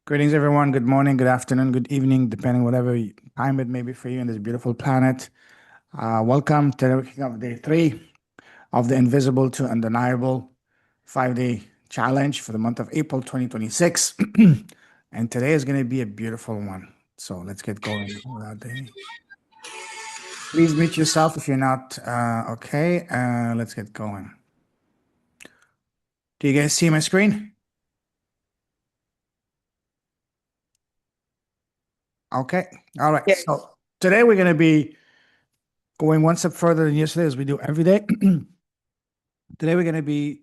Greetings, everyone. Good morning, good afternoon, good evening, depending whatever time it may be for you in this beautiful planet. Welcome to the working of day 3 of the Invisible to Undeniable 5-day challenge for the month of April 2026. And today is going to be a beautiful one. So let's get going without any. Please mute yourself if you're not okay. Let's get going. Do you guys see my screen? Okay. All right. Yes. So today we're going to be going one step further than yesterday, as we do every day. Today we're going to be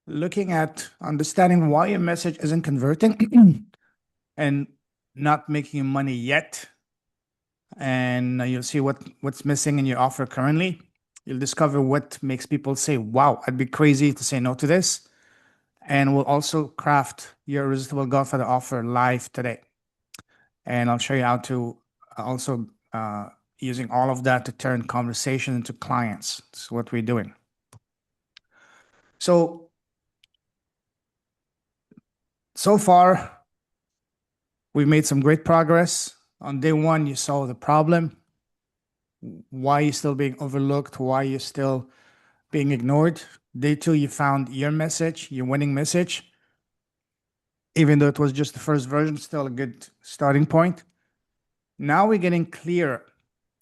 looking at understanding why your message isn't converting and not making you money yet. And you'll see what's missing in your offer currently. You'll discover what makes people say, wow, I'd be crazy to say no to this. And we'll also craft your Irresistible Godfather offer live today. And I'll show you how to also using all of that to turn conversation into clients. That's what we're doing. So far, we've made some great progress. On day 1, you saw the problem, why you're still being overlooked, why you're still being ignored. Day 2, you found your message, your winning message. Even though it was just the first version, still a good starting point. Now we're getting clearer,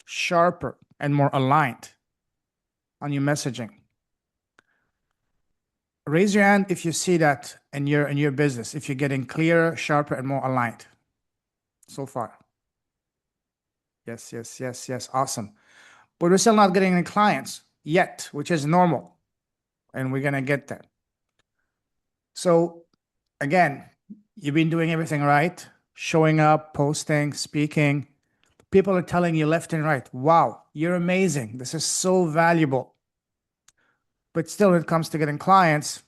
sharper, and more aligned on your messaging. Raise your hand if you see that in your business, if you're getting clearer, sharper, and more aligned so far. Yes, yes, yes, yes. Awesome. But we're still not getting any clients yet, which is normal. And we're going to get there. So, again, you've been doing everything right, showing up, posting, speaking. People are telling you left and right, wow, you're amazing. This is so valuable. But still, when it comes to getting clients,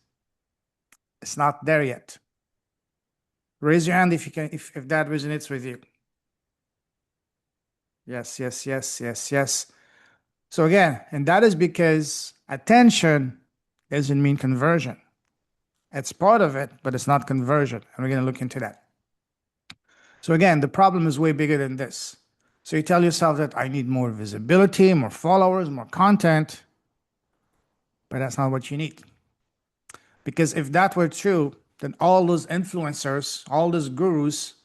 it's not there yet. Raise your hand if you can, if that resonates with you. Yes, yes, yes, yes, yes. So again, and that is because attention doesn't mean conversion. It's part of it, but it's not conversion. And we're going to look into that. So again, the problem is way bigger than this. So you tell yourself that I need more visibility, more followers, more content, but that's not what you need. Because if that were true, then all those influencers, all those gurus,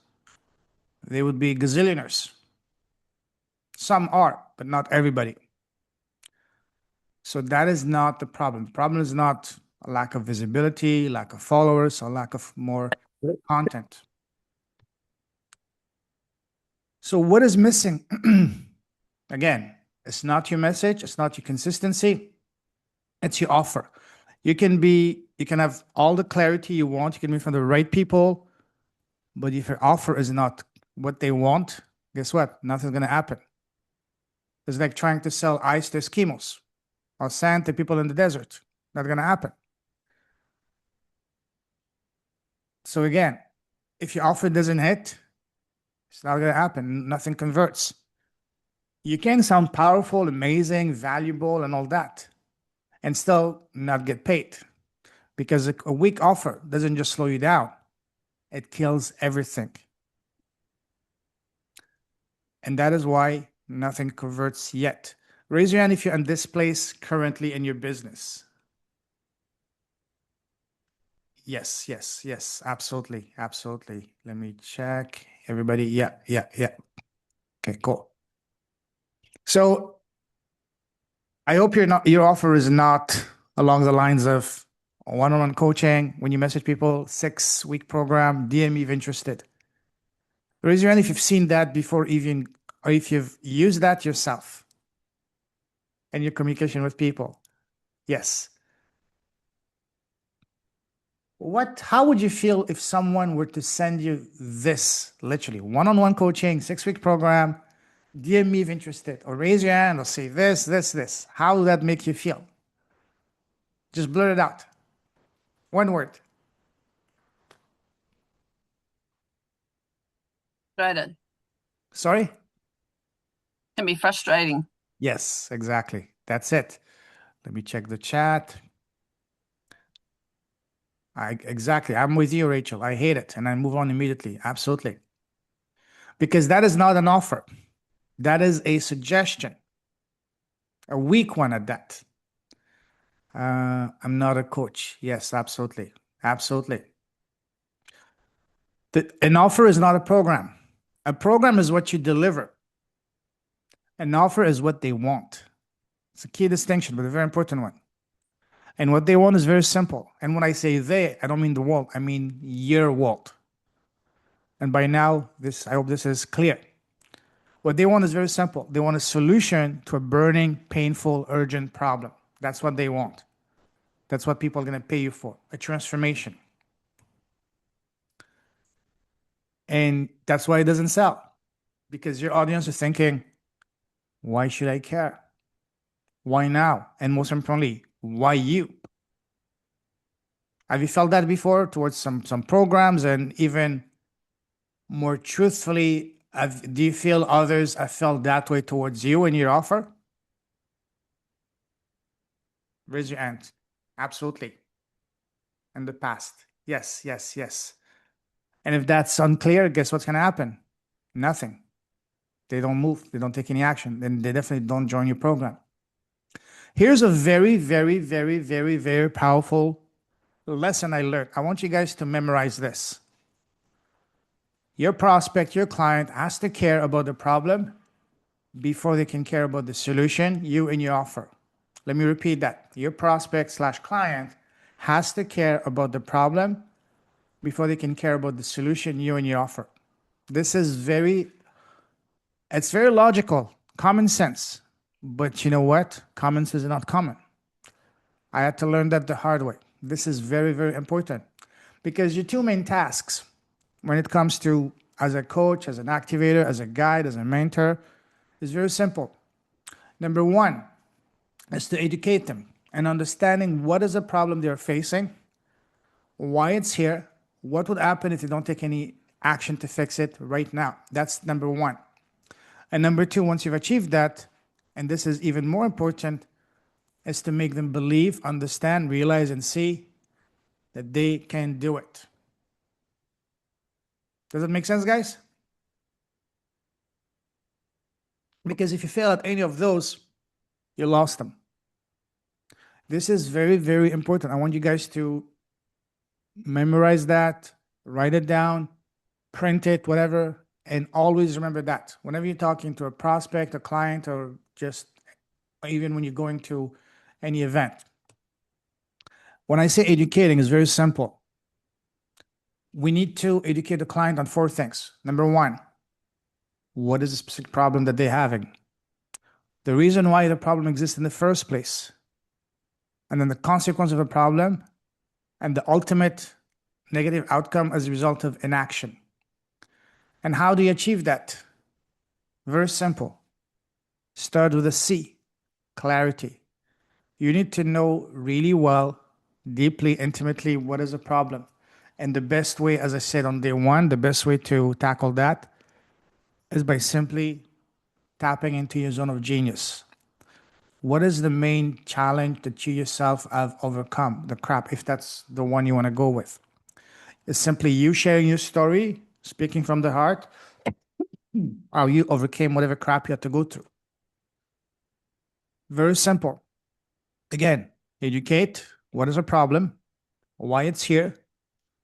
they would be gazillionaires. Some are, but not everybody. So that is not the problem. The problem is not a lack of visibility, lack of followers, or lack of more content. So what is missing? Again, it's not your message, it's not your consistency, it's your offer. You can have all the clarity you want, you can be from the right people, but if your offer is not what they want, guess what? Nothing's gonna happen. It's like trying to sell ice to Eskimos or sand to people in the desert. Not gonna happen. So again, if your offer doesn't hit, it's not gonna happen. Nothing converts. You can sound powerful, amazing, valuable, and all that, and still not get paid. Because a weak offer doesn't just slow you down, it kills everything. And that is why nothing converts yet. Raise your hand if you're in this place currently in your business. Yes, yes, yes, absolutely, absolutely. Let me check. Everybody, yeah, yeah, yeah. Okay, cool. So I hope your offer is not along the lines of one-on-one coaching. When you message people, 6-week program, DM me if interested. Raise your hand if you've seen that before, even, or if you've used that yourself in your communication with people. Yes. How would you feel if someone were to send you this, literally one-on-one coaching, 6-week program, DM me if interested, or raise your hand or say this, this, this. How would that make you feel? Just blurt it out. One word. Frustrated. Sorry? Can be frustrating. Yes, exactly. That's it. Let me check the chat. Exactly. I'm with you, Rachel. I hate it. And I move on immediately. Absolutely. Because that is not an offer. That is a suggestion, a weak one at that. I'm not a coach. Yes, absolutely. Absolutely. An offer is not a program. A program is what you deliver. An offer is what they want. It's a key distinction, but a very important one. And what they want is very simple. And when I say they, I don't mean the world, I mean your world. And by now, I hope this is clear. What they want is very simple. They want a solution to a burning, painful, urgent problem. That's what they want. That's what people are going to pay you for, a transformation. And that's why it doesn't sell. Because your audience is thinking, why should I care? Why now? And most importantly, why you? Have you felt that before towards some programs? And even more truthfully, do you feel others have felt that way towards you and your offer? Raise your hand. Absolutely. In the past. Yes, yes, yes. And if that's unclear, guess what's going to happen? Nothing. They don't move. They don't take any action. Then they definitely don't join your program. Here's a very, very, very, very, very powerful lesson I learned. I want you guys to memorize this. Your prospect, your client has to care about the problem before they can care about the solution you and your offer. Let me repeat that. Your prospect/client has to care about the problem before they can care about the solution you and your offer. This is it's very logical, common sense. But you know what? Common sense is not common. I had to learn that the hard way. This is very, very important because your two main tasks when it comes to as a coach, as an activator, as a guide, as a mentor is very simple. Number one is to educate them and understanding what is the problem they're facing, why it's here, what would happen if they don't take any action to fix it right now. That's number one. And number two, once you've achieved that, and this is even more important, is to make them believe, understand, realize, and see that they can do it. Does it make sense, guys? Because if you fail at any of those, you lost them. This is very, very important. I want you guys to memorize that, write it down, print it, whatever, and always remember that. Whenever you're talking to a prospect, a client, or just even when you're going to any event. When I say educating, it's very simple. We need to educate the client on four things. Number one, what is the specific problem that they're having? The reason why the problem exists in the first place. And then the consequence of a problem and the ultimate negative outcome as a result of inaction. And how do you achieve that? Very simple. Start with a C, clarity. You need to know really well, deeply, intimately, what is the problem. And the best way, as I said on day one, the best way to tackle that is by simply tapping into your zone of genius. What is the main challenge that you yourself have overcome? The crap, if that's the one you want to go with. It's simply you sharing your story, speaking from the heart, how you overcame whatever crap you had to go through. Very simple. Again, educate what is a problem, why it's here,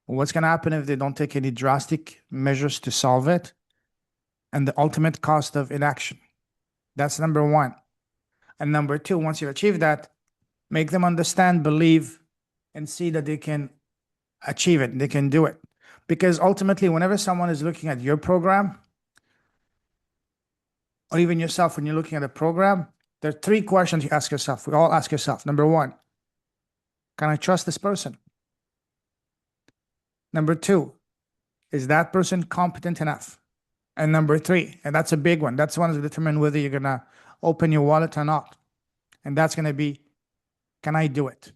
what's going to happen if they don't take any drastic measures to solve it, and the ultimate cost of inaction. That's number one. And number two, once you've achieved that, make them understand, believe, and see that they can achieve it, they can do it. Because ultimately, whenever someone is looking at your program, or even yourself when you're looking at a program, there are three questions you ask yourself. We all ask yourself. Number one, can I trust this person? Number two, is that person competent enough? And number three, and that's a big one, that's one to determine whether you're going to open your wallet or not. And that's going to be, can I do it?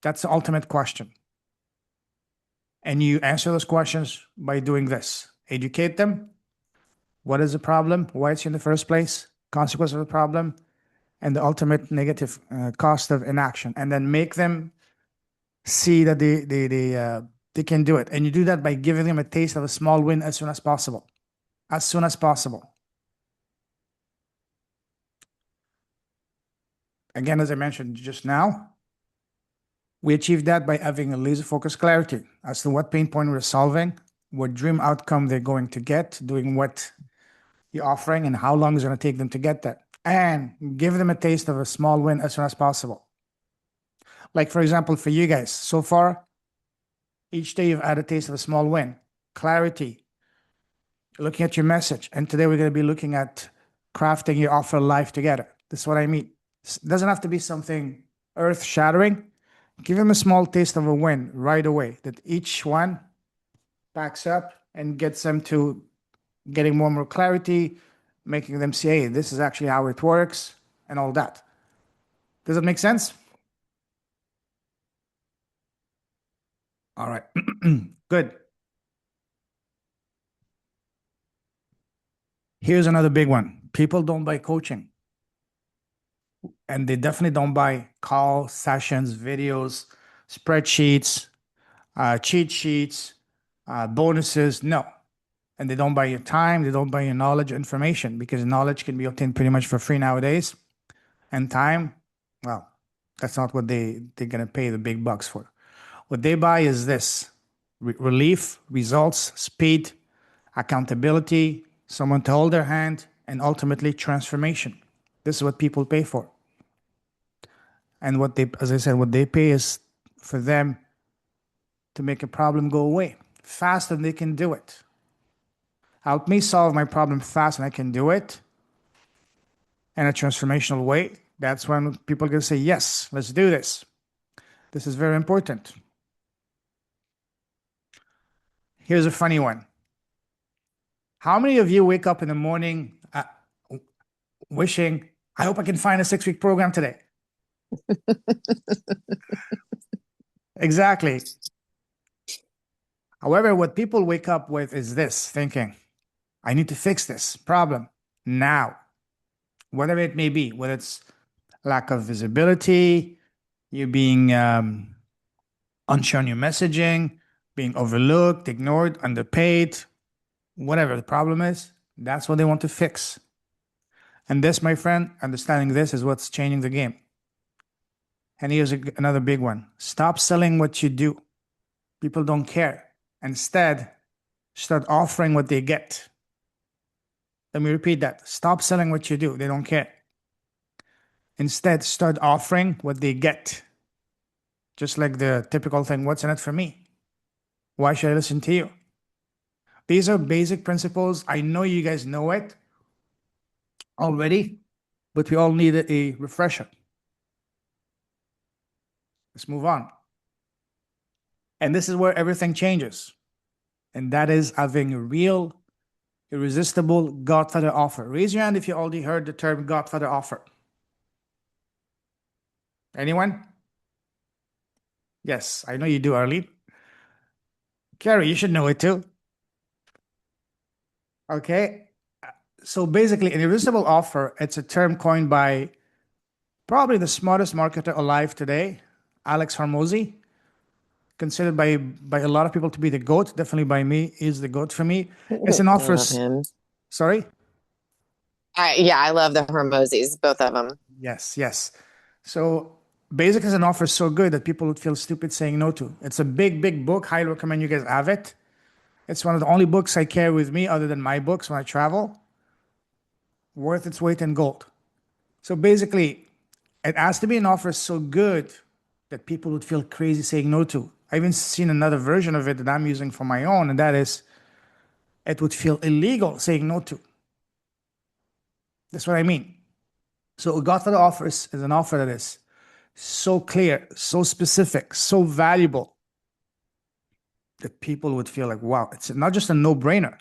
That's the ultimate question. And you answer those questions by doing this. Educate them. What is the problem? Why it's in the first place? Consequence of the problem? And the ultimate negative cost of inaction. And then make them see that they can do it. And you do that by giving them a taste of a small win as soon as possible. As soon as possible. Again, as I mentioned just now, we achieve that by having a laser focused clarity as to what pain point we're solving, what dream outcome they're going to get, doing what you're offering, and how long it's going to take them to get that. And give them a taste of a small win as soon as possible. Like, for example, for you guys, so far, each day you've had a taste of a small win, clarity, looking at your message. And today we're going to be looking at crafting your offer live together. This is what I mean. It doesn't have to be something earth shattering. Give them a small taste of a win right away that each one backs up and gets them to getting more and more clarity, making them say, hey, this is actually how it works, and all that. Does it make sense? All right. Good. Here's another big one. People don't buy coaching. And they definitely don't buy call sessions, videos, spreadsheets, cheat sheets, bonuses. No. And they don't buy your time. They don't buy your knowledge or information, because knowledge can be obtained pretty much for free nowadays. And time, well, that's not what they're going to pay the big bucks for. What they buy is this: relief, results, speed, accountability, someone to hold their hand, and ultimately transformation. This is what people pay for. And what they, as I said, what they pay is for them to make a problem go away faster than they can do it. Help me solve my problem fast and I can do it in a transformational way. That's when people are going to say, yes, let's do this. This is very important. Here's a funny one. How many of you wake up in the morning wishing, I hope I can find a 6-week program today? Exactly. However, what people wake up with is this thinking, I need to fix this problem now, whatever it may be, whether it's lack of visibility, you being unsure on your messaging, being overlooked, ignored, underpaid, whatever the problem is, that's what they want to fix. And this, my friend, understanding this is what's changing the game. And here's another big one. Stop selling what you do. People don't care. Instead, start offering what they get. Let me repeat that. Stop selling what you do. They don't care. Instead, start offering what they get. Just like the typical thing, what's in it for me? Why should I listen to you? These are basic principles. I know you guys know it already, but we all need a refresher. Let's move on. And this is where everything changes. And that is having a real, irresistible Godfather offer. Raise your hand if you already heard the term Godfather offer. Anyone? Yes, I know you do, Arlene. Carrie, you should know it too. Okay. So basically, an irresistible offer, it's a term coined by probably the smartest marketer alive today, Alex Hormozy, considered by a lot of people to be the GOAT. Definitely by me, is the GOAT for me. It's an I offer. love him. Sorry? Yeah, I love the Hermosis, both of them. Yes, yes. So basically, it's an offer so good that people would feel stupid saying no to. It's a big, big book. Highly recommend you guys have it. It's one of the only books I carry with me other than my books when I travel. Worth its weight in gold. So basically, it has to be an offer so good that people would feel crazy saying no to. I even seen another version of it that I'm using for my own, and that is it would feel illegal saying no to. That's what I mean. So a Godfather offers is an offer that is so clear, so specific, so valuable that people would feel like, wow, it's not just a no-brainer,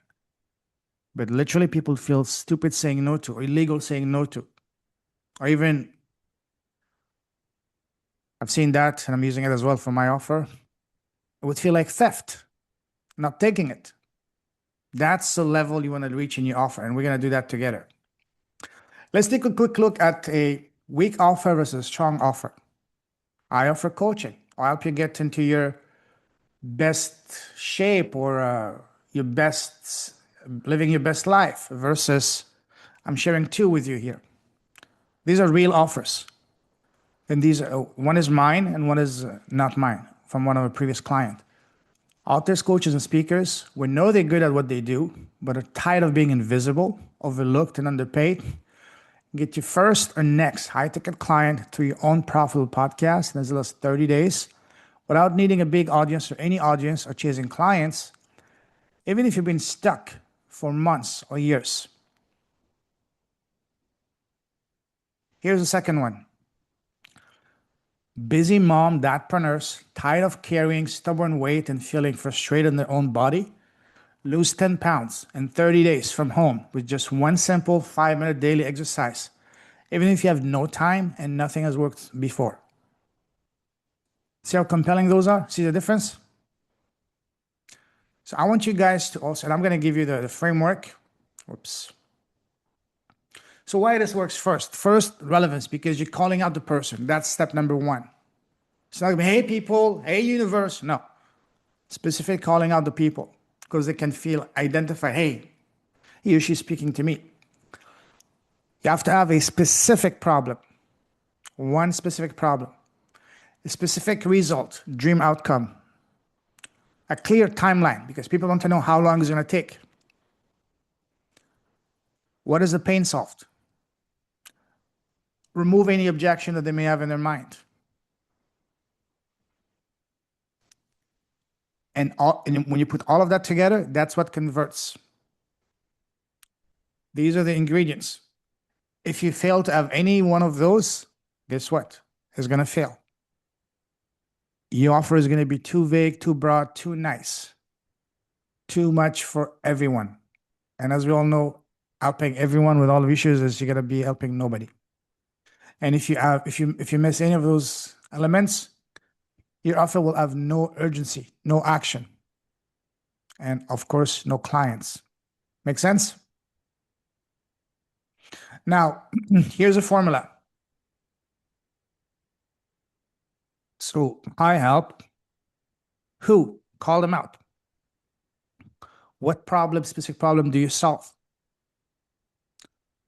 but literally people feel stupid saying no to, or illegal saying no to, or even I've seen that and I'm using it as well for my offer. It would feel like theft, not taking it. That's the level you want to reach in your offer, and we're going to do that together. Let's take a quick look at a weak offer versus strong offer. I offer coaching. or help you get into your best shape or your best, living your best life versus I'm sharing two with you here. These are real offers. And these are, one is mine and one is not mine from one of a previous client. Authors, coaches, and speakers, we know they're good at what they do, but are tired of being invisible, overlooked, and underpaid. Get your first or next high-ticket client through your own profitable podcast in as little as 30 days without needing a big audience or any audience or chasing clients, even if you've been stuck for months or years. Here's the second one. Busy mom, dadpreneurs, tired of carrying stubborn weight and feeling frustrated in their own body, lose 10 pounds in 30 days from home with just one simple 5-minute daily exercise, even if you have no time and nothing has worked before. See how compelling those are? See the difference? So I want you guys to also, and I'm going to give you the framework. Whoops. So why this works first? First, relevance, because you're calling out the person. That's step number one. It's not, hey, people, hey, universe. No. Specific calling out the people because they can feel identified. Hey, he or she's speaking to me. You have to have a specific problem. One specific problem. A specific result, dream outcome. A clear timeline because people want to know how long it's going to take. What is the pain solved? Remove any objection that they may have in their mind. And when you put all of that together, that's what converts. These are the ingredients. If you fail to have any one of those, guess what? It's going to fail. Your offer is going to be too vague, too broad, too nice, too much for everyone. And as we all know, helping everyone with all the issues is you're going to be helping nobody. And if you miss any of those elements, your offer will have no urgency, no action, and of course, no clients. Make sense? Now, here's a formula. So I help. Who? Call them out. What problem, specific problem do you solve?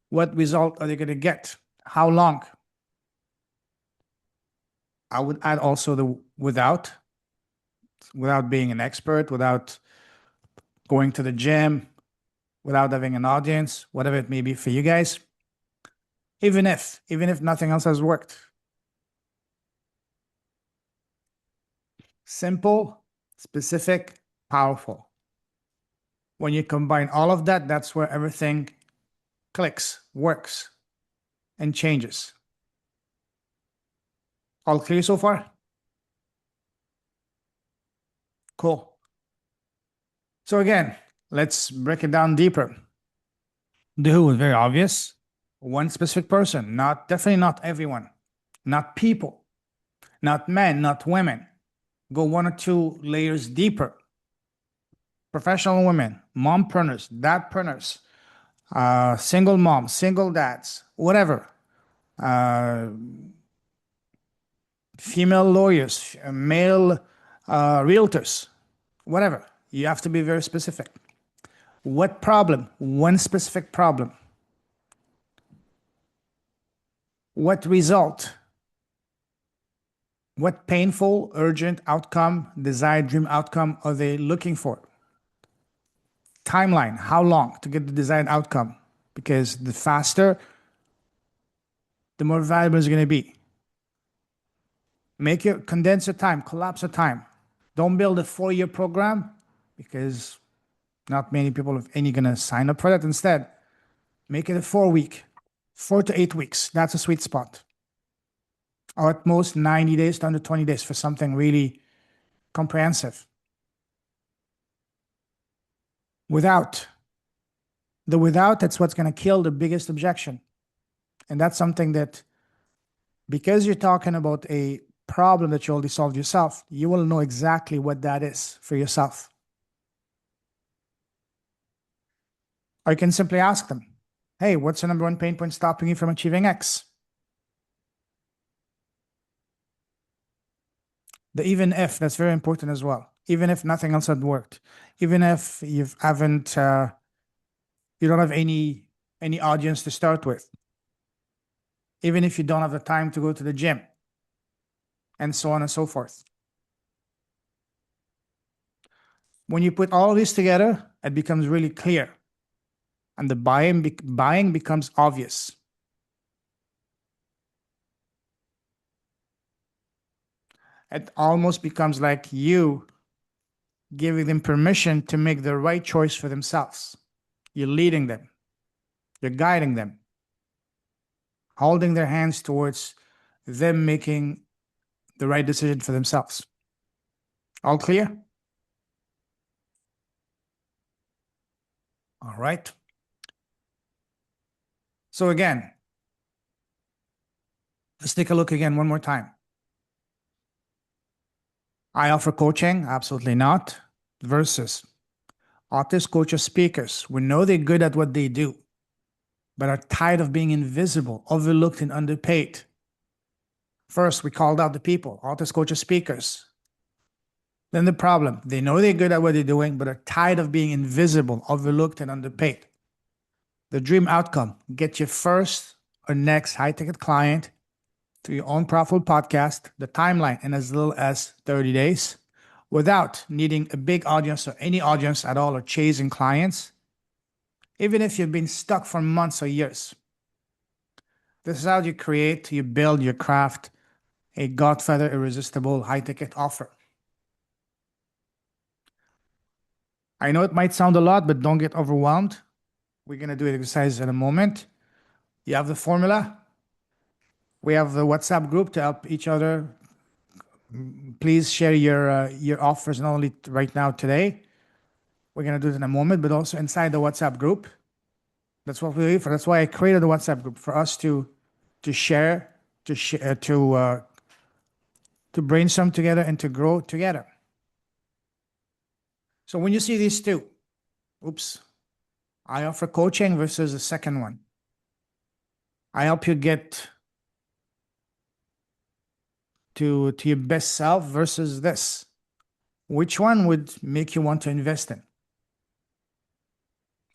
What result are they going to get? How long? I would add also the without being an expert, without going to the gym, without having an audience, whatever it may be for you guys. Even if nothing else has worked. Simple, specific, powerful. When you combine all of that, that's where everything clicks, works, and changes. All clear so far? Cool. So again, let's break it down deeper. The who is very obvious. One specific person, definitely not everyone, not people, not men, not women. Go one or two layers deeper. Professional women, mompreneurs, dadpreneurs, single moms, single dads, whatever. Female lawyers, male realtors, whatever. You have to be very specific. What problem? One specific problem. What result? What painful, urgent outcome, desired dream outcome are they looking for? Timeline, how long to get the desired outcome? Because the faster, the more valuable it's going to be. Condense your time, collapse your time. Don't build a 4-year program because not many people are any going to sign up for that. Instead, make it a 4-week, 4 to 8 weeks. That's a sweet spot. Or at most 90 days to under 20 days for something really comprehensive. Without, that's what's going to kill the biggest objection. And that's something that, because you're talking about a problem that you already solved yourself, you will know exactly what that is for yourself. Or you can simply ask them, hey, what's the number one pain point stopping you from achieving X? The even if, that's very important as well. Even if nothing else had worked, even if you don't have any audience to start with, even if you don't have the time to go to the gym, and so on and so forth. When you put all of this together, it becomes really clear, and the buying becomes obvious. It almost becomes like you giving them permission to make the right choice for themselves. You're leading them, you're guiding them, holding their hands towards them making the right decision for themselves. All clear? All right. So again, let's take a look again one more time. I offer coaching? Absolutely not. Versus artists, coaches, speakers. We know they're good at what they do, but are tired of being invisible, overlooked, and underpaid. First, we called out the people, artists, coaches, speakers. Then the problem, they know they're good at what they're doing, but are tired of being invisible, overlooked, and underpaid. The dream outcome, get your first or next high-ticket client to your own profitable podcast, the timeline in as little as 30 days, without needing a big audience or any audience at all or chasing clients, even if you've been stuck for months or years. This is how you create, you build, you craft a Godfather irresistible high-ticket offer. I know it might sound a lot, but don't get overwhelmed. We're going to do an exercise in a moment. You have the formula. We have the WhatsApp group to help each other. Please share your offers, not only right now today. We're going to do it in a moment, but also inside the WhatsApp group. That's what we do for. That's why I created the WhatsApp group, for us to share, to brainstorm together and to grow together. So when you see these two, I offer coaching versus the second one. I help you get to your best self versus this. Which one would make you want to invest in?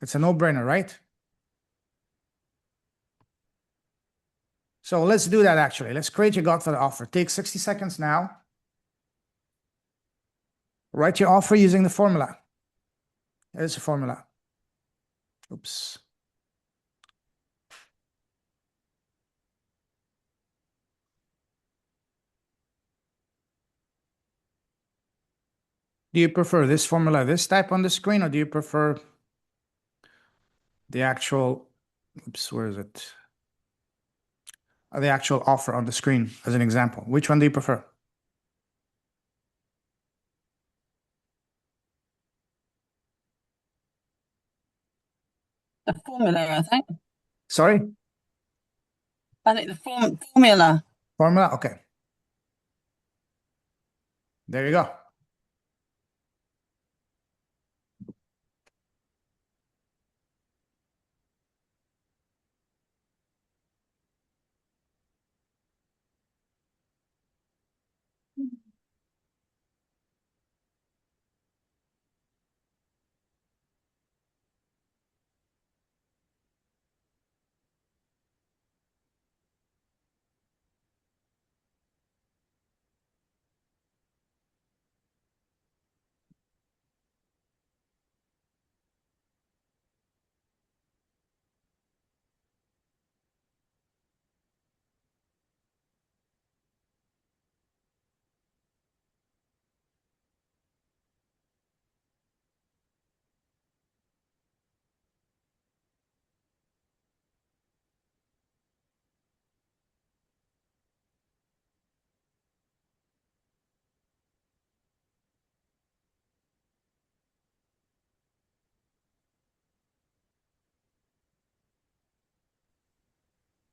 It's a no-brainer, right? So let's do that actually. Let's create your Godfather offer. Take 60 seconds now. Write your offer using the formula. Here's the formula. Oops. Do you prefer this formula, this type on the screen, or do you prefer the actual, where is it? The actual offer on the screen as an example? Which one do you prefer? The formula, I think. Sorry? I think the formula. Formula? Okay. There you go.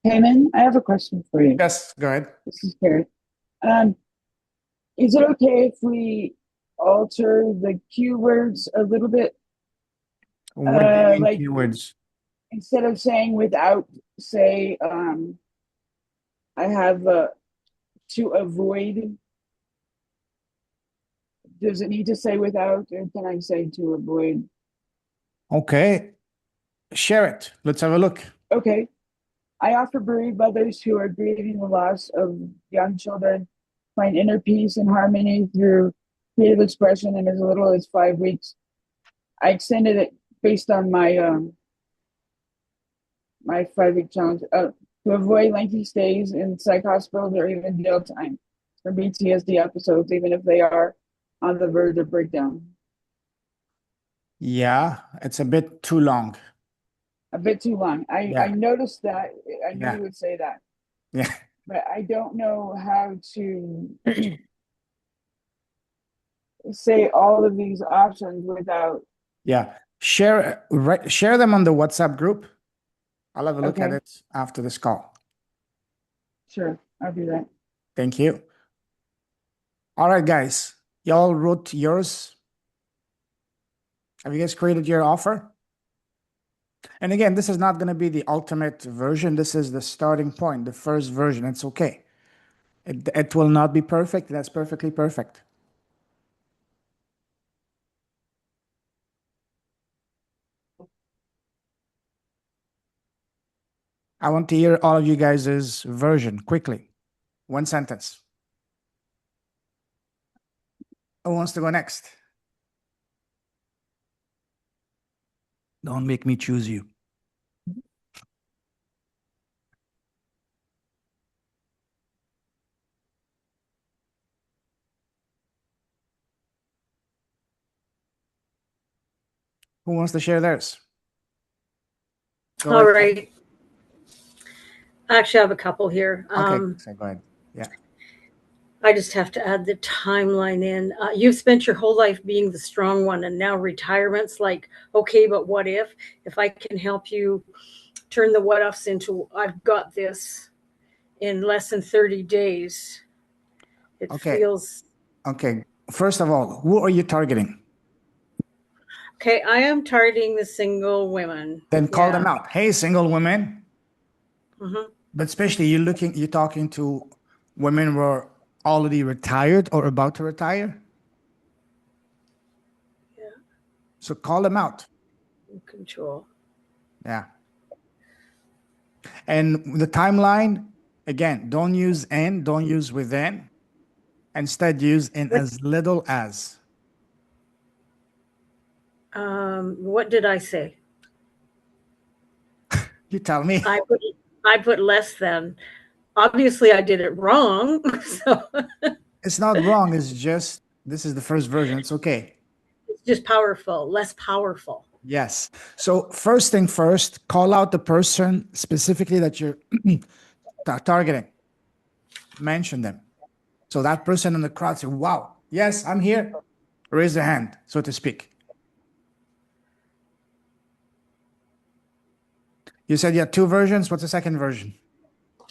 Heyman, I have a question for you. Yes, go ahead. This is Carrie. Um, is it okay if we alter the keywords a little bit? What do you mean Like keywords? instead of saying without, say, I have to avoid Does it need to say without, or can I say to avoid? Okay, share it. Let's have a look. Okay. I offer bereaved mothers who are grieving the loss of young children find inner peace and harmony through creative expression in as little as 5 weeks. I extended it based on my 5 week challenge to avoid lengthy stays in psych hospitals or even jail time for PTSD episodes, even if they are on the verge of breakdown. Yeah, it's a bit too long. A bit too long. I Yeah. noticed that. I knew Yeah. you would say that, Yeah. but I don't know how to say all of these options without. Yeah. Share them on the WhatsApp group. I'll have a look at Okay. it after this call. Sure, I'll do that. Thank you. All right, guys. Y'all wrote yours. Have you guys created your offer? And again, this is not going to be the ultimate version. This is the starting point, the first version. It's okay. It will not be perfect. That's perfectly perfect. I want to hear all of you guys' version quickly. One sentence. Who wants to go next? Don't make me choose you. Who wants to share theirs? Go All ahead. right. I actually have a couple here. Okay, so go ahead. Yeah. I just have to add the timeline in. You've spent your whole life being the strong one, and now retirement's like, okay, but what if? If I can help you turn the what ifs into I've got this in less than 30 days, it Okay. feels Okay. First of all, who are you targeting? okay. I am targeting the single women. Then call them Yeah. out. Hey, single women. Mhm. But especially you're talking to women who are already retired or about to retire. Yeah. So call them out. Control. Yeah. And the timeline, again, don't use "and," don't use "within." Instead, use "in as little as." What did I say? You tell me. I put less than. Obviously, I did it wrong. So It's not wrong. It's just, this is the first version. It's okay. it's just powerful, less powerful. Yes. So first thing first, call out the person specifically that you're targeting. Mention them. So that person in the crowd say, wow, yes, I'm here. Raise their hand, so to speak. You said you had two versions. What's the second version?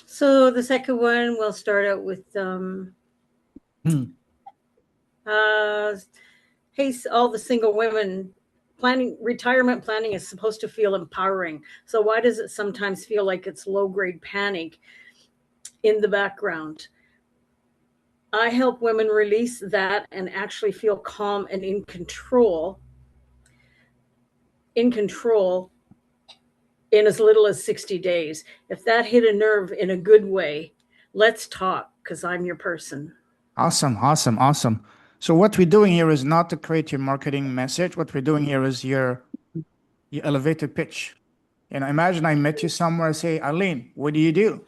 So the second one, we'll start out with hey, all the single women, retirement planning is supposed to feel empowering. So why does it sometimes feel like it's low grade panic in the background? I help women release that and actually feel calm and in control in as little as 60 days. If that hit a nerve in a good way, let's talk, because I'm your person. Awesome, awesome, awesome. So what we're doing here is not to create your marketing message. What we're doing here is your elevated pitch. You know, imagine I met you somewhere, say, Arlene, what do you do?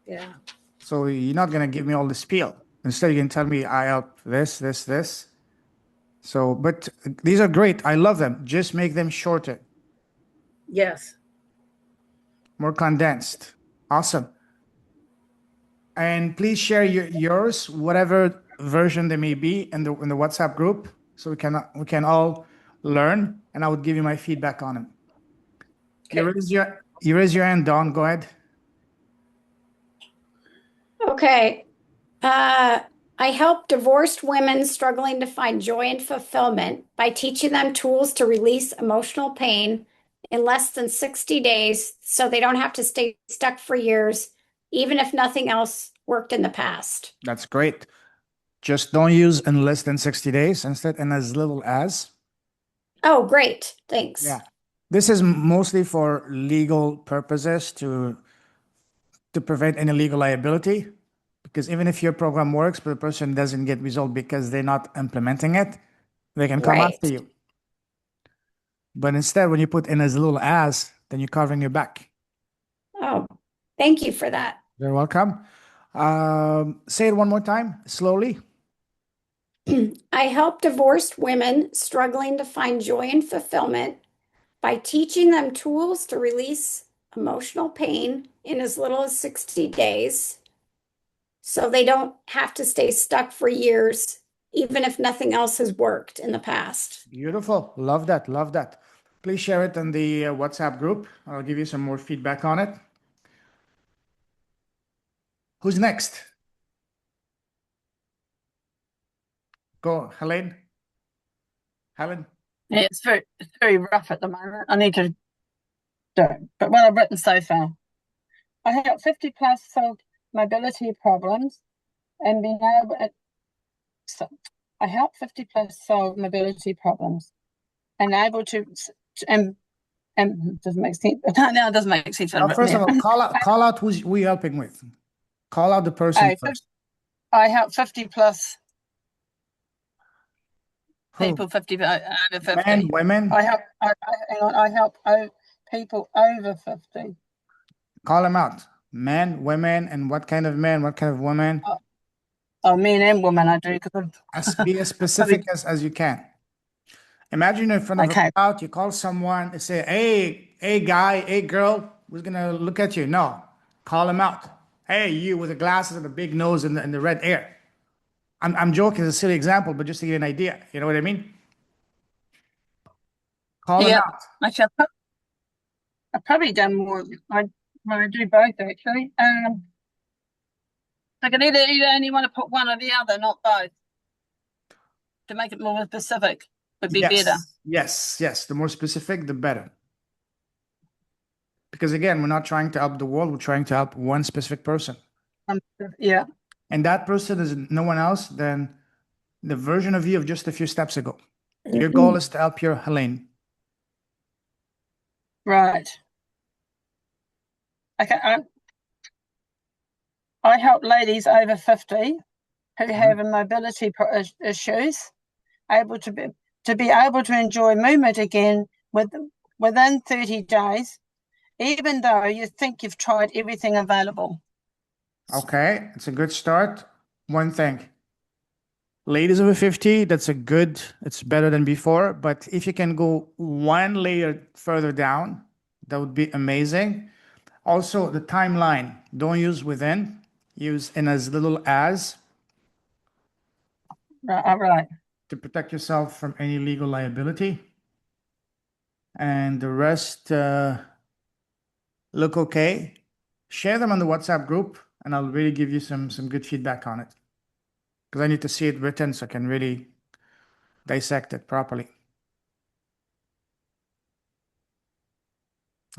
Yeah. So you're not going to give me all the spiel. Instead, you can tell me I help this, this, this. So, but these are great. I love them. Just make them shorter, Yes. more condensed. Awesome. And please share yours, whatever version they may be, in the WhatsApp group, so we can all learn. And I would give you my feedback on them. Okay. You raise your hand, Dawn. Go ahead. Okay. I help divorced women struggling to find joy and fulfillment by teaching them tools to release emotional pain in less than 60 days so they don't have to stay stuck for years, even if nothing else worked in the past. That's great. Just don't use in less than 60 days, instead in as little as. Oh, great. Thanks. Yeah. This is mostly for legal purposes to prevent any legal liability. Because even if your program works, but the person doesn't get resolved because they're not implementing it, they can come Right. after you. But instead, when you put in as little as, then you're covering your back. Oh, thank you for that. You're welcome. Say it one more time, slowly. I help divorced women struggling to find joy and fulfillment by teaching them tools to release emotional pain in as little as 60 days so they don't have to stay stuck for years, even if nothing else has worked in the past. Beautiful. Love that. Love that. Please share it in the WhatsApp group. I'll give you some more feedback on it. Who's next? Go, Helene. Helen. Yeah, it's very rough at the moment. I need to do it. But what I've written so far, I help 50 plus solve mobility problems and being able. So I help 50 plus solve mobility problems and able to and doesn't make sense. Now it doesn't make sense. Now, first of all, call out who you're helping with. Call out the person first. I help 50 plus Who? people, 50 over 50. Men, women. I help. I help people over 50. Call them out. Men, women, and what kind of men, what kind of women. Oh, men and women, I do. Be as specific as you can. Imagine in front of a crowd, you call someone and say, hey guy, hey girl, who's gonna look at you? No, call him out. Hey, you with the glasses and the big nose and the red hair. I'm joking, it's a silly example, but just to give you an idea. You know what I mean? Call him out. Actually, I've probably done more. I do both actually. I can either only want to put one or the other, not both. To make it more specific would be better. Yes. The more specific, the better. Because again, we're not trying to help the world, we're trying to help one specific person. Yeah. And that person is no one else than the version of you of just a few steps ago. Your goal is to help your Helene. Right. Okay. I help ladies over 50 who have mobility issues, able to be able to enjoy movement again within 30 days, even though you think you've tried everything available. Okay, it's a good start. One thing. Ladies over 50, it's better than before. But if you can go one layer further down, that would be amazing. Also, the timeline, don't use within, use in as little as. Right. To protect yourself from any legal liability. And the rest look okay. Share them on the WhatsApp group, and I'll really give you some good feedback on it. Because I need to see it written so I can really dissect it properly.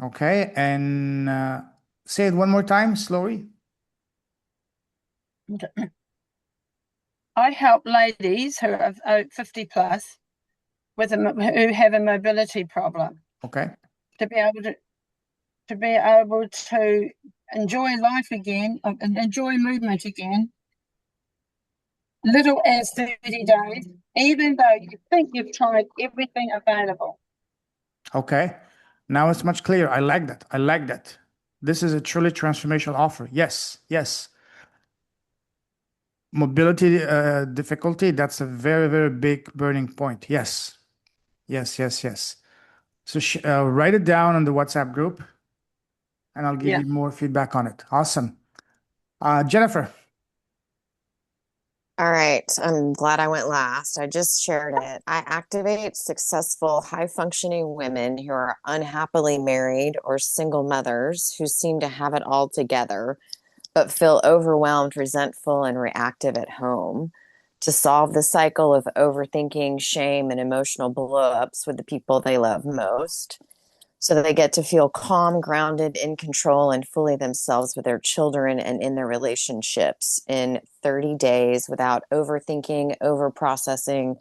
Okay, and say it one more time, slowly. Okay. I help ladies who are 50 plus who have a mobility problem. Okay. To be able to enjoy life again and enjoy movement again. Little as 30 days, even though you think you've tried everything available. Okay. Now it's much clearer. I like that. This is a truly transformational offer. Yes. Mobility difficulty, that's a very, very big burning point. Yes. So write it down on the WhatsApp group, and I'll give you more feedback on it. Awesome. Jennifer. All right. I'm glad I went last. I just shared it. I activate successful, high functioning women who are unhappily married or single mothers who seem to have it all together, but feel overwhelmed, resentful, and reactive at home to solve the cycle of overthinking, shame, and emotional blow ups with the people they love most. So they get to feel calm, grounded, in control, and fully themselves with their children and in their relationships in 30 days without overthinking, overprocessing,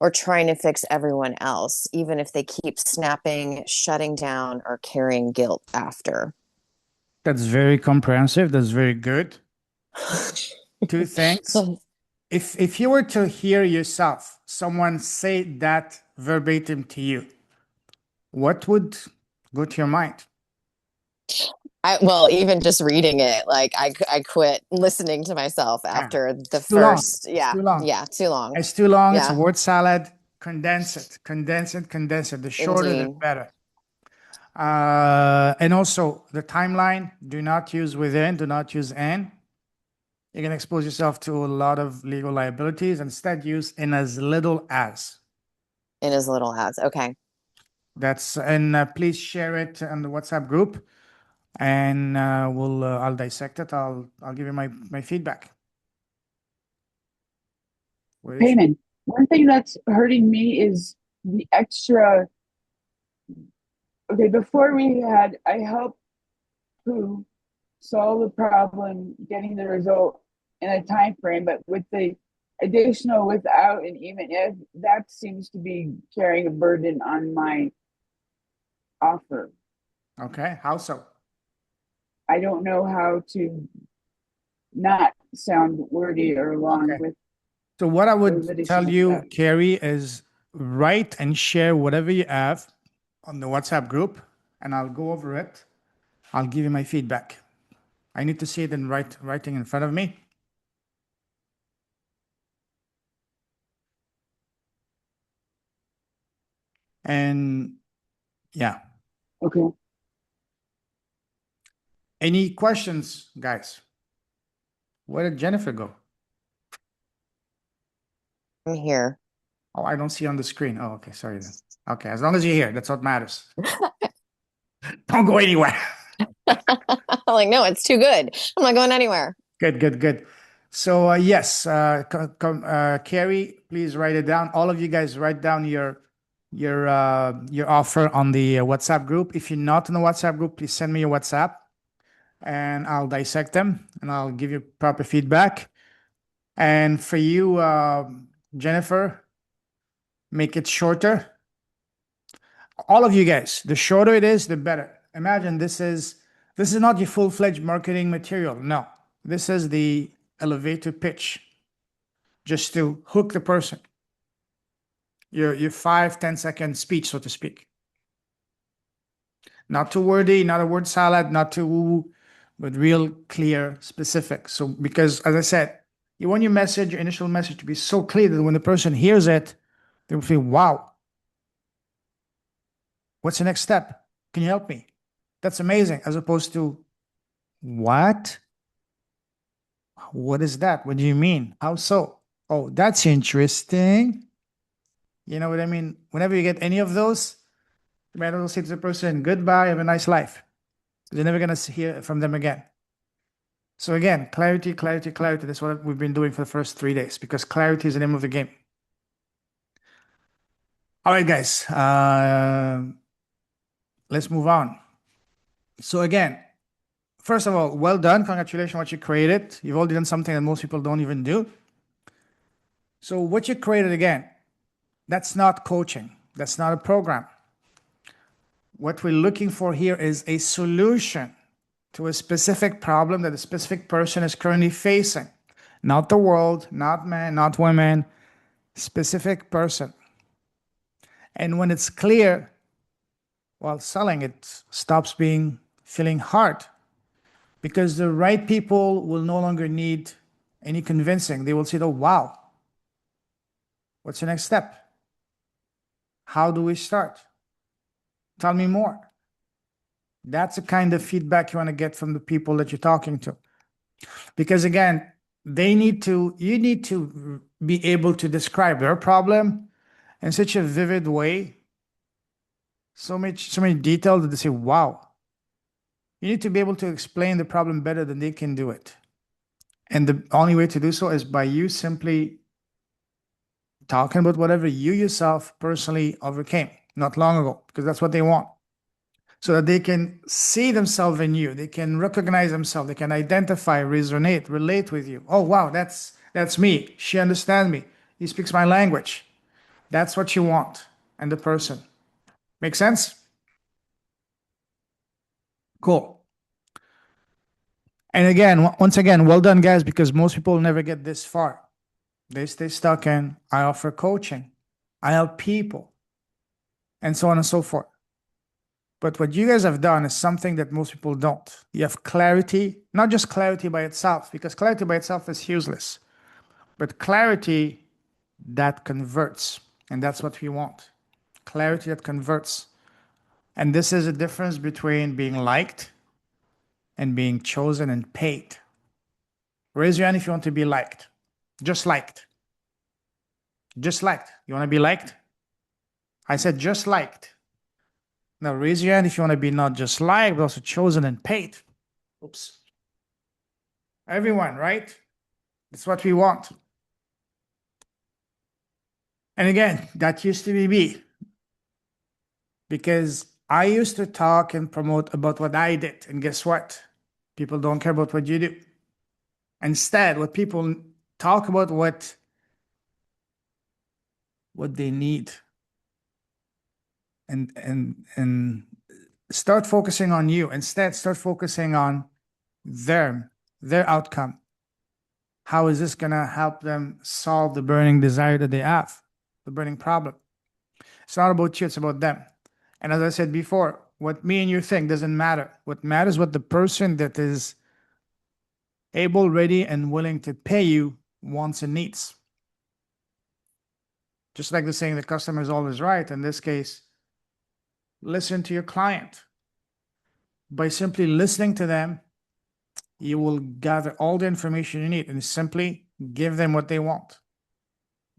or trying to fix everyone else, even if they keep snapping, shutting down, or carrying guilt after. That's very comprehensive. That's very good. Two things. If you were to hear yourself, someone say that verbatim to you, what would go to your mind? Well, even just reading it, like I quit listening to myself after the It's too long. first, It's too long. too long. It's too long. It's a Yeah, word salad. Condense it. Condense it. Condense it. The shorter, the indeed. better. And also the timeline. Do not use within. Do not use in. You're going to expose yourself to a lot of legal liabilities. Instead, use in as little as. In as little as. Okay. That's and please share it on the WhatsApp group, and I'll dissect it. I'll give you my feedback. Payment. One thing that's hurting me is the extra. Okay, before I helped Pooh solve the problem, getting the result in a time frame, but with the additional without and even if, that seems to be carrying a burden on my offer. Okay, how so? I don't know how to not sound wordy or long Okay. with. So what I would Those tell additional you, steps. Carrie, is write and share whatever you have on the WhatsApp group, and I'll go over it. I'll give you my feedback. I need to see it in writing in front of me. And yeah, Okay. any questions, guys? Where did Jennifer go? I'm here. Oh, I don't see on the screen. Oh, okay, sorry then. Okay, as long as you're here, that's what matters. Don't go anywhere. I'm like, no, it's too good. I'm not going anywhere. Good, good, good. So yes, Carrie, please write it down. All of you guys, write down your offer on the WhatsApp group. If you're not in the WhatsApp group, please send me your WhatsApp, and I'll dissect them and I'll give you proper feedback. And for you, Jennifer, make it shorter. All of you guys, the shorter it is, the better. Imagine this is not your full-fledged marketing material. No, this is the elevator pitch, just to hook the person. Your 5-10 second speech, so to speak. Not too wordy, not a word salad, not too woo, but real clear, specific. So because as I said, you want your message, your initial message to be so clear that when the person hears it, they will feel, wow, what's the next step? Can you help me? That's amazing. As opposed to, what? What is that? What do you mean? How so? Oh, that's interesting. You know what I mean? Whenever you get any of those, you might as well say to the person, goodbye, have a nice life. You're never going to hear from them again. So again, clarity, clarity, clarity. That's what we've been doing for the first 3 days, because clarity is the name of the game. All right, guys, let's move on. So again, first of all, well done. Congratulations on what you created. You've already done something that most people don't even do. So what you created, again, that's not coaching. That's not a program. What we're looking for here is a solution to a specific problem that a specific person is currently facing. Not the world, not men, not women, specific person. And when it's clear, while selling, it stops feeling hard, because the right people will no longer need any convincing. They will say, oh, wow, what's the next step? How do we start? Tell me more. That's the kind of feedback you want to get from the people that you're talking to. Because again, you need to be able to describe their problem in such a vivid way, so many details that they say, wow. You need to be able to explain the problem better than they can do it. And the only way to do so is by you simply talking about whatever you yourself personally overcame not long ago, because that's what they want. so that they can see themselves in you. They can recognize themselves. They can identify, resonate, relate with you. Oh, wow, that's me. She understands me. He speaks my language. That's what you want in the person. Make sense? Cool. And again, once again, well done, guys, because most people never get this far. They stay stuck in, I offer coaching, I help people, and so on and so forth. But what you guys have done is something that most people don't. You have clarity, not just clarity by itself, because clarity by itself is useless, but clarity that converts. And that's what we want. Clarity that converts. And this is a difference between being liked and being chosen and paid. Raise your hand if you want to be liked. Just liked. Just liked. You want to be liked? I said just liked. Now raise your hand if you want to be not just liked, but also chosen and paid. Oops. Everyone, right? That's what we want. And again, that used to be me. Because I used to talk and promote about what I did. And guess what? People don't care about what you do. Instead, what people talk about what they need. And start focusing on you. Instead, start focusing on their outcome. How is this going to help them solve the burning desire that they have, the burning problem? It's not about you, it's about them. And as I said before, what me and you think doesn't matter. What matters is what the person that is able, ready, and willing to pay you wants and needs. Just like the saying, the customer is always right. In this case, listen to your client. By simply listening to them, you will gather all the information you need and simply give them what they want.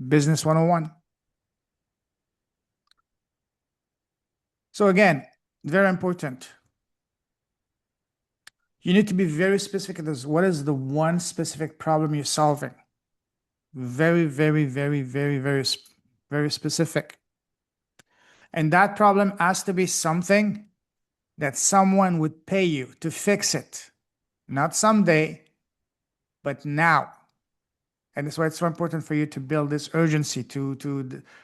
Business 101. So again, very important. You need to be very specific as what is the one specific problem you're solving. Very, very, very, very, very, very specific. And that problem has to be something that someone would pay you to fix it. Not someday, but now. And that's why it's so important for you to build this urgency, to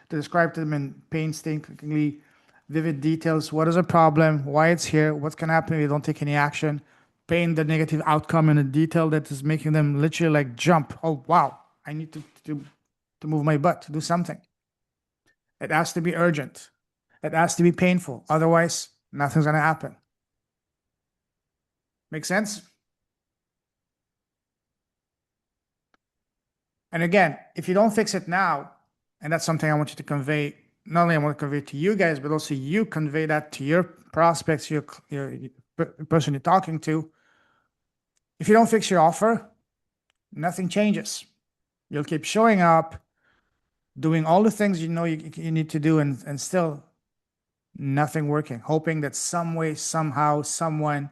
describe to them in painstakingly vivid details. What is the problem? Why it's here? What's going to happen if you don't take any action? Paint the negative outcome in a detail that is making them literally like jump. Oh, wow. I need to move my butt, to do something. It has to be urgent. It has to be painful. Otherwise, nothing's going to happen. Make sense? And again, if you don't fix it now, and that's something I want you to convey, not only I want to convey to you guys, but also you convey that to your prospects, your person you're talking to. If you don't fix your offer, nothing changes. You'll keep showing up, doing all the things you know you need to do, and still nothing working, hoping that some way, somehow, someone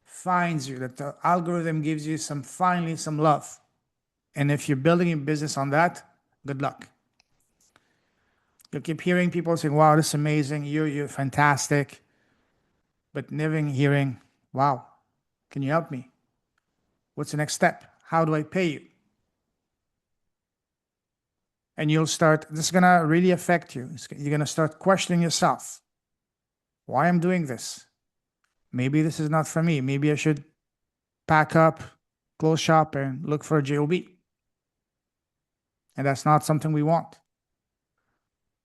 finds you, that the algorithm gives you finally some love. And if you're building your business on that, good luck. You'll keep hearing people saying, wow, this is amazing. You're fantastic. But never hearing, wow, can you help me? What's the next step? How do I pay you? And you'll start, this is going to really affect you. You're going to start questioning yourself. Why I'm doing this? Maybe this is not for me. Maybe I should pack up, close shop, and look for a job. And that's not something we want.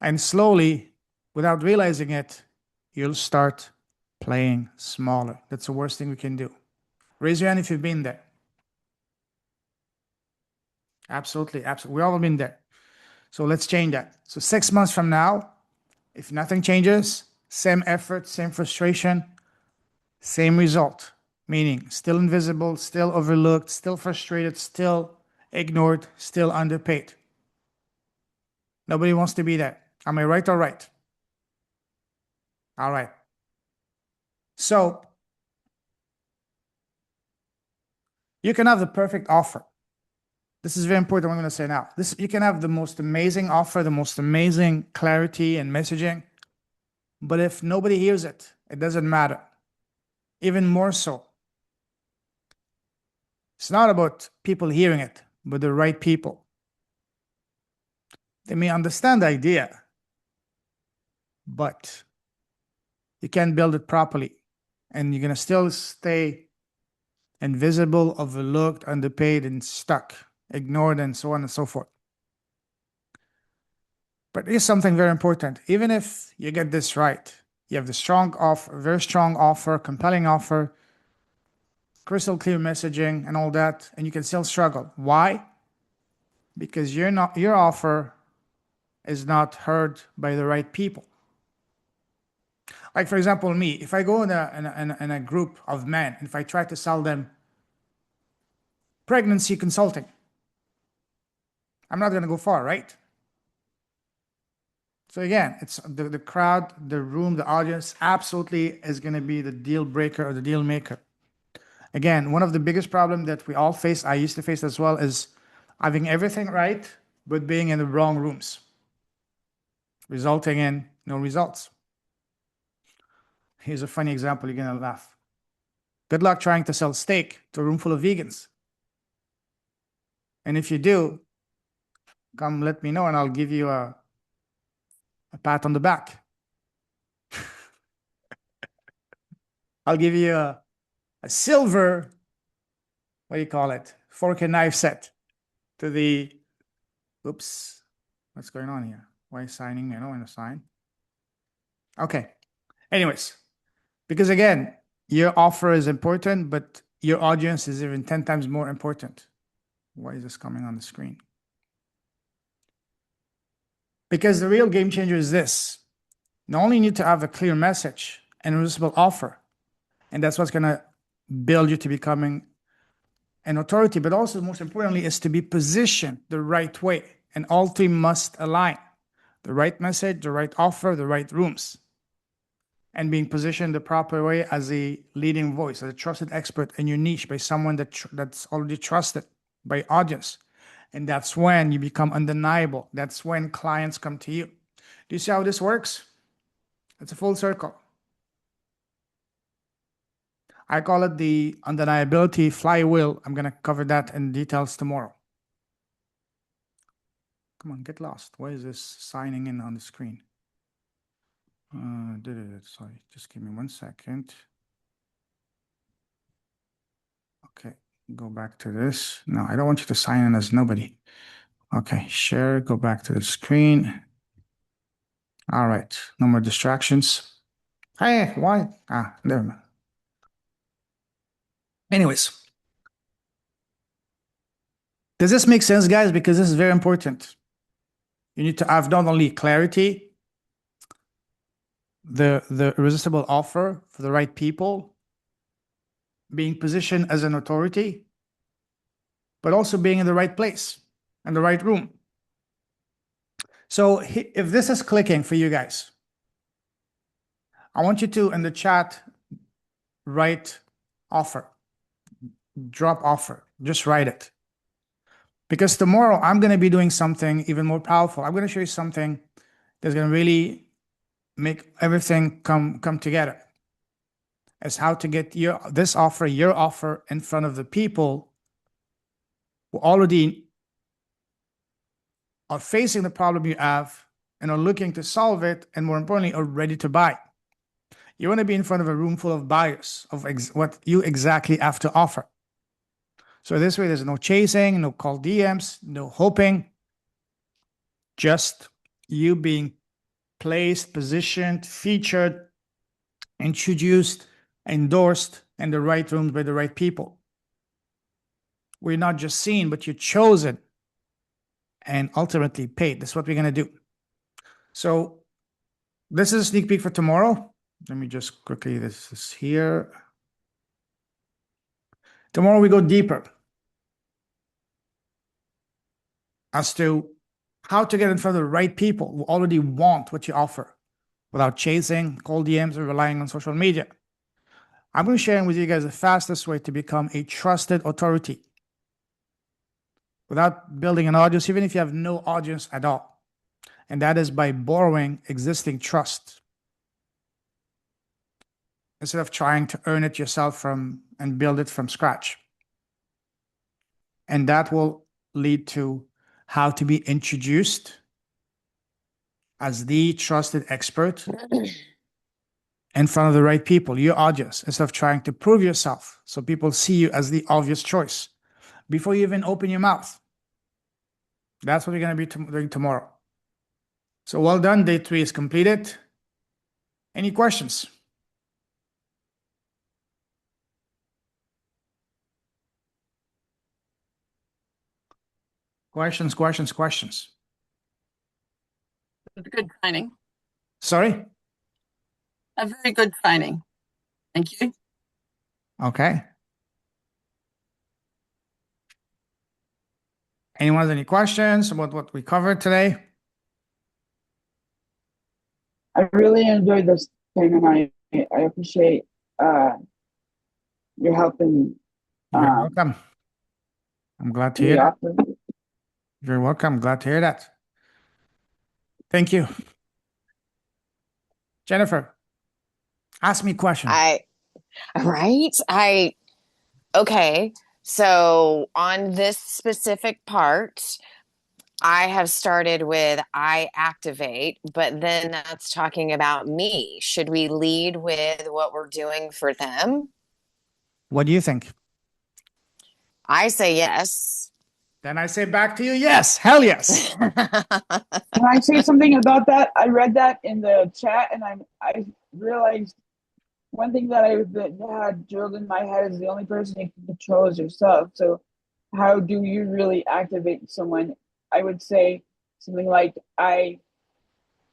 And slowly, without realizing it, you'll start playing smaller. That's the worst thing we can do. Raise your hand if you've been there. Absolutely, absolutely. We've all been there. So let's change that. So 6 months from now, if nothing changes, same effort, same frustration, same result. Meaning still invisible, still overlooked, still frustrated, still ignored, still underpaid. Nobody wants to be there. Am I right or right? All right. So you can have the perfect offer. This is very important what I'm going to say now. You can have the most amazing offer, the most amazing clarity and messaging. But if nobody hears it, It doesn't matter. Even more so. It's not about people hearing it, but the right people. They may understand the idea, but you can't build it properly. And you're going to still stay invisible, overlooked, underpaid, and stuck, ignored, and so on and so forth. But here's something very important. Even if you get this right, you have the strong offer, very strong offer, compelling offer, crystal clear messaging, and all that, and you can still struggle. Why? Because your offer is not heard by the right people. Like, for example, me, if I go in a group of men, and if I try to sell them pregnancy consulting, I'm not going to go far, right? So again, it's the crowd, the room, the audience absolutely is going to be the deal breaker or the deal maker. Again, one of the biggest problems that we all face, I used to face as well, is having everything right, but being in the wrong rooms, resulting in no results. Here's a funny example, you're going to laugh. Good luck trying to sell steak to a room full of vegans. And if you do, come let me know and I'll give you a pat on the back. I'll give you a silver, what do you call it? Fork and knife set to the, oops, what's going on here? Why signing? I don't want to sign. Okay. Anyways, because again, your offer is important, but your audience is even 10 times more important. Why is this coming on the screen? Because the real game changer is this. Not only need to have a clear message and irresistible offer, and that's what's going to build you to becoming an authority, but also most importantly is to be positioned the right way. And all three must align. The right message, the right offer, the right rooms. And being positioned the proper way as a leading voice, as a trusted expert in your niche by someone that's already trusted by audience. And that's when you become undeniable. That's when clients come to you. Do you see how this works? It's a full circle. I call it the undeniability flywheel. I'm going to cover that in details tomorrow. Come on, get lost. Why is this signing in on the screen? Sorry, just give me 1 second. Okay, go back to this. No, I don't want you to sign in as nobody. Okay, share, go back to the screen. All right, no more distractions. Hey, why? There. Anyways, does this make sense, guys? Because this is very important. You need to have not only clarity, the irresistible offer for the right people, being positioned as an authority, but also being in the right place and the right room. So if this is clicking for you guys, I want you to, in the chat, write offer, drop offer, just write it. Because tomorrow I'm going to be doing something even more powerful. I'm going to show you something that's going to really make everything come together. As how to get your offer in front of the people who already are facing the problem you have and are looking to solve it, and more importantly, are ready to buy. You want to be in front of a room full of buyers of what you exactly have to offer. So this way, there's no chasing, no cold DMs, no hoping, just you being placed, positioned, featured, introduced, endorsed in the right rooms by the right people. We're not just seen, but you're chosen and ultimately paid. That's what we're going to do. So this is a sneak peek for tomorrow. Let me just quickly, this is here. Tomorrow we go deeper as to how to get in front of the right people who already want what you offer without chasing cold DMs or relying on social media. I'm going to share with you guys the fastest way to become a trusted authority without building an audience, even if you have no audience at all. And that is by borrowing existing trust. instead of trying to earn it yourself and build it from scratch. And that will lead to how to be introduced as the trusted expert in front of the right people, your audience, instead of trying to prove yourself so people see you as the obvious choice before you even open your mouth. That's what we're going to be doing tomorrow. So well done. Day 3 is completed. Any questions? Questions. Good training. Sorry? A very good training. Thank you. Okay. Anyone has any questions about what we covered today? I really enjoyed this thing, and I appreciate your help in You're welcome. I'm glad to hear the that. offer. You're welcome. Glad to hear that. Thank you. Jennifer, ask me a question. Okay. So on this specific part, I have started with I activate, but then that's talking about me. Should we lead with what we're doing for them? What do you think? I say yes. Then I say back to you, yes. Hell yes. Can I say something about that? I read that in the chat, and I realized one thing that had drilled in my head is the only person you can control is yourself. So how do you really activate someone? I would say something like I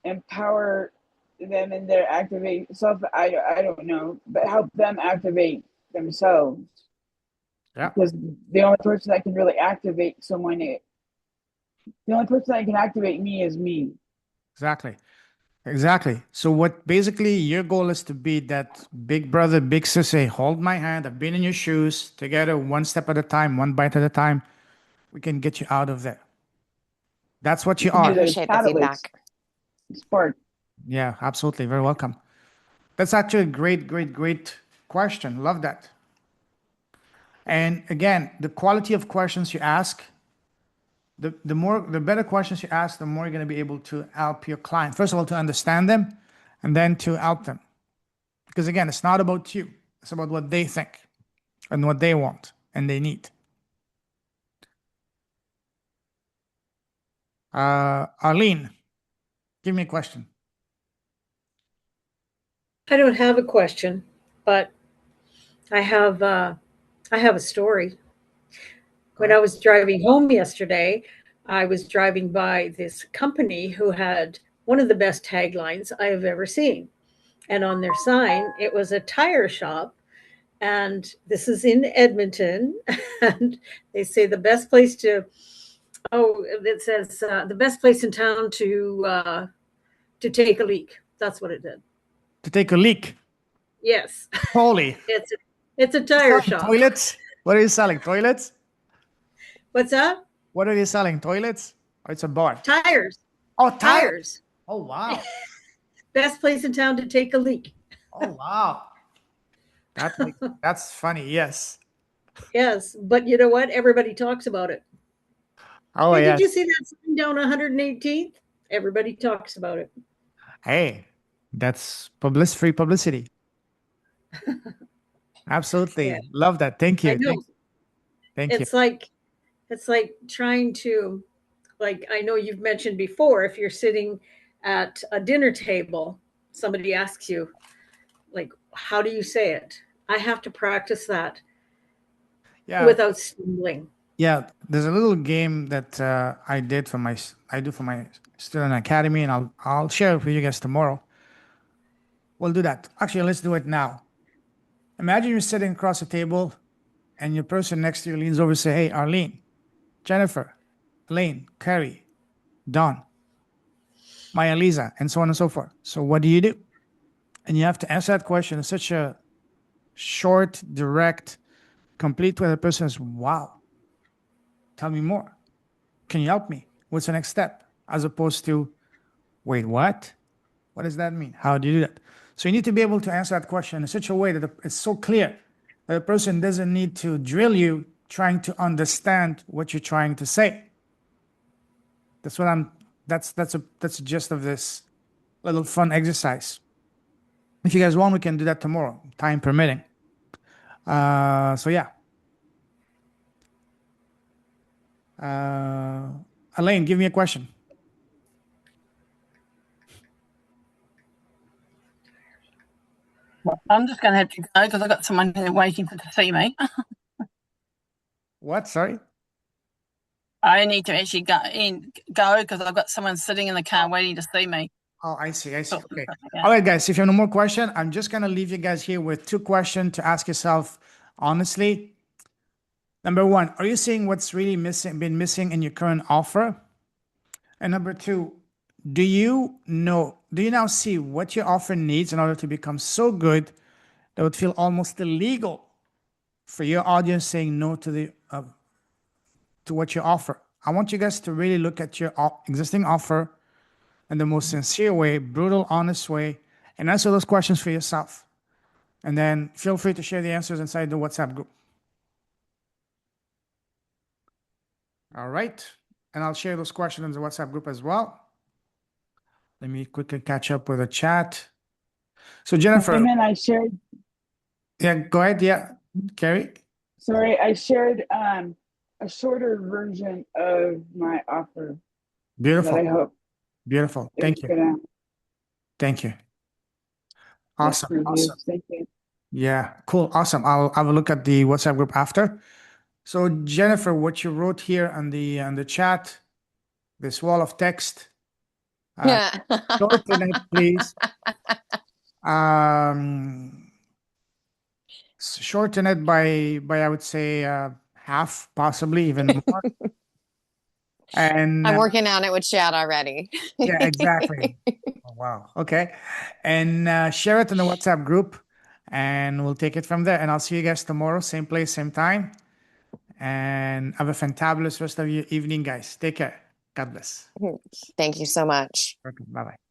empower them in their activate self. I don't know, but help them activate themselves. Yeah. Because the only person that can really activate someone, the only person that can activate me is me. Exactly. So what basically your goal is to be that big brother, big sister, hold my hand. I've been in your shoes together, one step at a time, one bite at a time. We can get you out of there. That's what you I are. appreciate the feedback. Spark. Yeah, absolutely. Very welcome. That's actually a great question. Love that. And again, the quality of questions you ask, the better questions you ask, the more you're going to be able to help your client. First of all, to understand them, and then to help them. Because again, it's not about you. It's about what they think and what they want and they need. Arlene, give me a question. I don't have a question, but I have a story. When I was driving home yesterday, I was driving by this company who had one of the best taglines I have ever seen. And on their sign, it was a tire shop. And this is in Edmonton. And they say the best place to, it says the best place in town to take a leak. That's what it did. To take a leak. Yes. Holy. It's a tire shop. Toilets? What are you selling? Toilets? What's that? What are you selling? Toilets? Or it's a bar? Tires. Oh, Tires. Oh, wow. Best place in town to take a leak. Oh, wow. That's funny. Yes. Yes. But you know what? Everybody talks about it. Oh, hey, yes. did you see that sign down 118th? Everybody talks about it. Hey, that's free publicity. Absolutely. Yeah. Love that. Thank you. I know. Thank you. It's like trying to, like, I know you've mentioned before, if you're sitting at a dinner table, somebody asks you, like, how do you say it? I have to practice that without stumbling. Yeah, there's a little game that I do for my student academy, and I'll share it with you guys tomorrow. We'll do that. Actually, let's do it now. Imagine you're sitting across the table, and your person next to you leans over and say, "Hey, Arlene, Jennifer, Elaine, Carrie, Dawn, Maya Lisa," and so on and so forth. So what do you do? And you have to answer that question in such a short, direct, complete way. The person is, "Wow, tell me more. Can you help me? What's the next step?" As opposed to, "Wait, what? What does that mean? How do you do that?" So you need to be able to answer that question in such a way that it's so clear that a person doesn't need to drill you trying to understand what you're trying to say. That's what that's the gist of this little fun exercise. If you guys want, we can do that tomorrow, time permitting. So yeah. Elaine, give me a question. Well, I'm just going to have to go because I've got someone here waiting to see me. What? Sorry? I need to actually go because I've got someone sitting in the car waiting to see me. Oh, I see. Okay. Yeah. All right, guys, if you have no more question, I'm just going to leave you guys here with 2 questions to ask yourself honestly. Number 1, are you seeing what's really been missing in your current offer? And number 2, do you now see what your offer needs in order to become so good that would feel almost illegal for your audience saying no to what you offer? I want you guys to really look at your existing offer in the most sincere way, brutal, honest way, and answer those questions for yourself. And then feel free to share the answers inside the WhatsApp group. All right. And I'll share those questions in the WhatsApp group as well. Let me quickly catch up with the chat. So Jennifer. Women, I shared. Yeah, go ahead. Yeah, Carrie. Sorry, I shared a shorter version of my offer. Beautiful. That I hope. Beautiful. Thank you. Thank you. Awesome. Awesome. Thank you. Yeah, cool. Awesome. I'll have a look at the WhatsApp group after. So Jennifer, what you wrote here on the chat, this wall of text. Yeah. Shorten it, please. Shorten it by I would say half, possibly even more. And I'm working on it with chat already. Yeah, exactly. Oh, wow. Okay. And share it in the WhatsApp group and we'll take it from there. And I'll see you guys tomorrow, same place, same time. And have a fantabulous rest of your evening, guys. Take care. God bless. Thank you so much. Bye bye.